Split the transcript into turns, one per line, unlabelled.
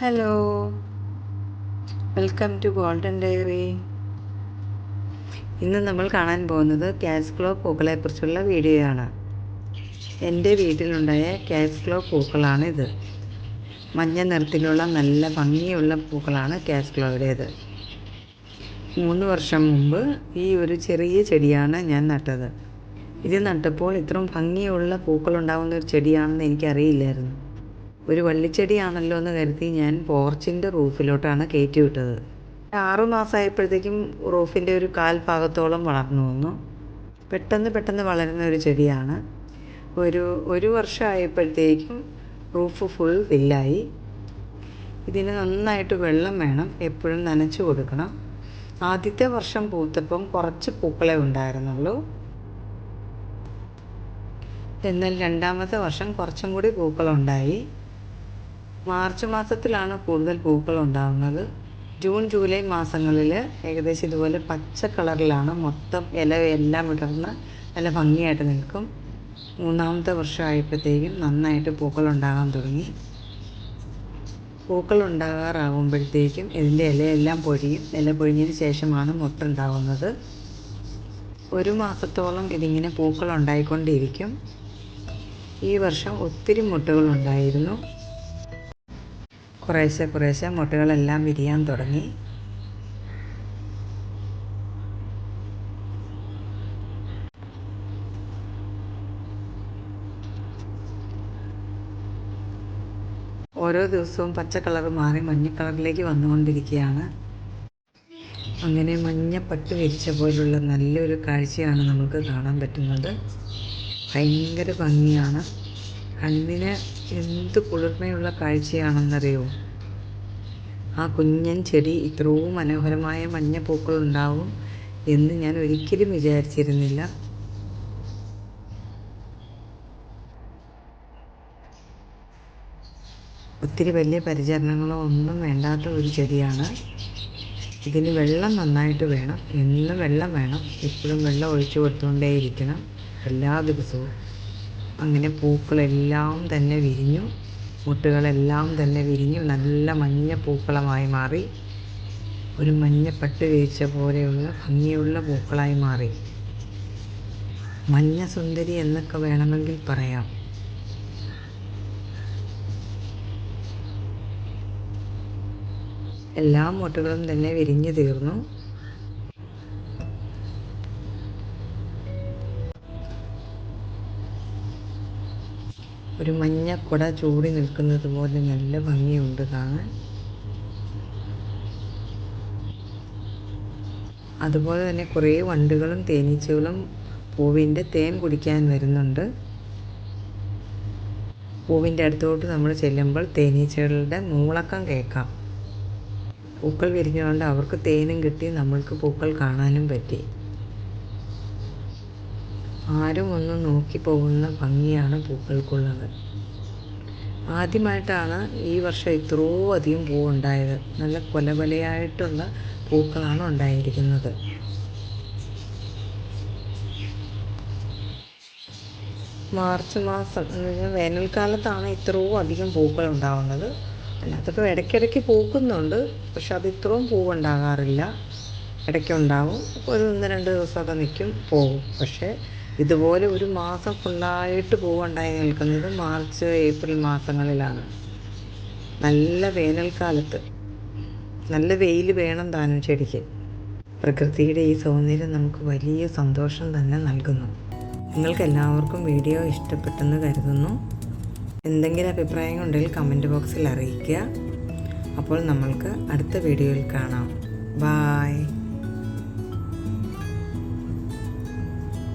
Hello, welcome to golden diary. ഇന്ന് നമ്മൾ കാണാൻ പോകുന്നത് ക്യാഷ് ക്ലോ പൂക്കളെക്കുറിച്ചുള്ള വീഡിയോ ആണ്. എൻ്റെ വീട്ടിലുണ്ടായ ക്യാഷ് ക്ലോ പൂക്കളാണിത്. മഞ്ഞ നിറത്തിലുള്ള നല്ല ഭംഗിയുള്ള പൂക്കളാണ് ക്യാഷ് ക്ലോയുടേത്. 3 വർഷം മുമ്പ് ഈ ഒരു ചെറിയ ചെടിയാണ് ഞാൻ നട്ടത്. ഇത് നട്ടപ്പോൾ ഇത്രയും ഭംഗിയുള്ള പൂക്കളുണ്ടാകുന്ന ഒരു ചെടിയാണെന്ന് എനിക്കറിയില്ലായിരുന്നു. ഒരു വള്ളിച്ചെടിയാണല്ലോ എന്ന് കരുതി ഞാൻ പോർച്ചിൻ്റെ റൂഫിലോട്ടാണ് കയറ്റി വിട്ടത്. 6 മാസമായപ്പോഴത്തേക്കും റൂഫിൻ്റെ ഒരു 1/4 ഭാഗത്തോളം വളർന്നു വന്നു. പെട്ടെന്ന് വളരുന്ന ഒരു ചെടിയാണ്. ഒരു വർഷമായപ്പോഴത്തേക്കും റൂഫ് ഫുൾ ഫില്ലായി. ഇതിന് നന്നായിട്ട് വെള്ളം വേണം, എപ്പോഴും നനച്ചു കൊടുക്കണം. ആദ്യത്തെ വർഷം പൂത്തപ്പം കുറച്ച് പൂക്കളെ ഉണ്ടായിരുന്നുള്ളൂ. എന്നാൽ രണ്ടാമത്തെ വർഷം കുറച്ചും കൂടി പൂക്കളുണ്ടായി. മാർച്ച് മാസത്തിലാണ് കൂടുതൽ പൂക്കൾ ഉണ്ടാകുന്നത്. ജൂൺ ജൂലൈ മാസങ്ങളിൽ ഏകദേശം ഇതുപോലെ പച്ച കളറിലാണ് മൊത്തം ഇലയെല്ലാം വിടർന്ന് നല്ല ഭംഗിയായിട്ട് നിൽക്കും. 3-ാമത്തെ വർഷമായപ്പോഴത്തേക്കും നന്നായിട്ട് പൂക്കളുണ്ടാകാൻ തുടങ്ങി. പൂക്കളുണ്ടാകാറാകുമ്പോഴത്തേക്കും ഇതിൻ്റെ ഇലയെല്ലാം പൊഴിയും. ഇല പൊഴിഞ്ഞതിന് ശേഷമാണ് മൊത്തം ഉണ്ടാകുന്നത്. 1 മാസത്തോളം ഇതിങ്ങനെ പൂക്കളുണ്ടായിക്കൊണ്ടിരിക്കും. ഈ വർഷം ഒത്തിരി മുട്ടുകളുണ്ടായിരുന്നു. കുറേശ്ശെ മുട്ടകളെല്ലാം വിരിയാൻ തുടങ്ങി. ഓരോ ദിവസവും പച്ച കളർ മാറി മഞ്ഞ കളറിലേക്ക് വന്നുകൊണ്ടിരിക്കുകയാണ്. അങ്ങനെ മഞ്ഞപ്പട്ട് വിരിച്ച പോലുള്ള നല്ലൊരു കാഴ്ചയാണ് നമുക്ക് കാണാൻ പറ്റുന്നത്. ഭയങ്കര ഭംഗിയാണ്. കണ്ണിന് എന്ത് കുളിർമയുള്ള കാഴ്ചയാണെന്നറിയോ. ആ കുഞ്ഞൻ ചെടി ഇത്രയും മനോഹരമായ മഞ്ഞ പൂക്കളുണ്ടാവും എന്ന് ഞാൻ ഒരിക്കലും വിചാരിച്ചിരുന്നില്ല. ഒത്തിരി വലിയ പരിചരണങ്ങളോ ഒന്നും വേണ്ടാത്ത ഒരു ചെടിയാണ്. ഇതിന് വെള്ളം നന്നായിട്ട് വേണം, എന്നും വെള്ളം വേണം. എപ്പോഴും വെള്ളം ഒഴിച്ചു കൊടുത്തുകൊണ്ടേയിരിക്കണം, എല്ലാ ദിവസവും. അങ്ങനെ പൂക്കളെല്ലാം തന്നെ വിരിഞ്ഞു, മുട്ടുകളെല്ലാം തന്നെ വിരിഞ്ഞു നല്ല മഞ്ഞ പൂക്കളമായി മാറി. ഒരു മഞ്ഞപ്പട്ട് വിരിച്ച പോലെയുള്ള ഭംഗിയുള്ള പൂക്കളായി മാറി. മഞ്ഞ സുന്ദരി എന്നൊക്കെ വേണമെങ്കിൽ പറയാം. എല്ലാ മുട്ടുകളും തന്നെ വിരിഞ്ഞു തീർന്നു. ഒരു മഞ്ഞ കുട ചൂടി നിൽക്കുന്നത് പോലെ നല്ല ഭംഗിയുണ്ട് കാണാൻ. അതുപോലെ തന്നെ കുറേ വണ്ടുകളും തേനീച്ചകളും പൂവിൻ്റെ തേൻ കുടിക്കാൻ വരുന്നുണ്ട്. പൂവിൻ്റെ അടുത്തോട്ട് നമ്മൾ ചെല്ലുമ്പോൾ തേനീച്ചകളുടെ മൂളക്കം കേൾക്കാം. പൂക്കൾ വിരിഞ്ഞുകൊണ്ട് അവർക്ക് തേനും കിട്ടി, നമ്മൾക്ക് പൂക്കൾ കാണാനും പറ്റി. ആരും ഒന്ന് നോക്കി പോകുന്ന ഭംഗിയാണ് പൂക്കൾക്കുള്ളത്. ആദ്യമായിട്ടാണ് ഈ വർഷം ഇത്രയും അധികം പൂവുണ്ടായത്. നല്ല കൊലകൊലയായിട്ടുള്ള പൂക്കളാണ് ഉണ്ടായിരിക്കുന്നത്. മാർച്ച് മാസം വേനൽക്കാലത്താണ് ഇത്രയും അധികം പൂക്കൾ ഉണ്ടാകുന്നത്. അല്ലാത്തപ്പോൾ ഇടയ്ക്കിടയ്ക്ക് പൂക്കുന്നുണ്ട്, പക്ഷെ അത് ഇത്രയും പൂവുണ്ടാകാറില്ല. ഇടയ്ക്കുണ്ടാവും, ഒരു 1-2 ദിവസമൊക്കെ നിൽക്കും, പോകും. പക്ഷേ ഇതുപോലെ ഒരു മാസം ഫുള്ളായിട്ട് പൂവുണ്ടായി നിൽക്കുന്നത് മാർച്ച് ഏപ്രിൽ മാസങ്ങളിലാണ്. നല്ല വേനൽക്കാലത്ത് നല്ല വെയിൽ വേണം താനും ചെടിക്ക്. പ്രകൃതിയുടെ ഈ സൗന്ദര്യം നമുക്ക് വലിയ സന്തോഷം തന്നെ നൽകുന്നു. നിങ്ങൾക്കെല്ലാവർക്കും വീഡിയോ ഇഷ്ടപ്പെട്ടെന്ന് കരുതുന്നു. എന്തെങ്കിലും അഭിപ്രായങ്ങളുണ്ടെങ്കിൽ കമൻറ്റ് ബോക്സിൽ അറിയിക്കുക. അപ്പോൾ നമ്മൾക്ക് അടുത്ത വീഡിയോയിൽ കാണാം. ബായ്.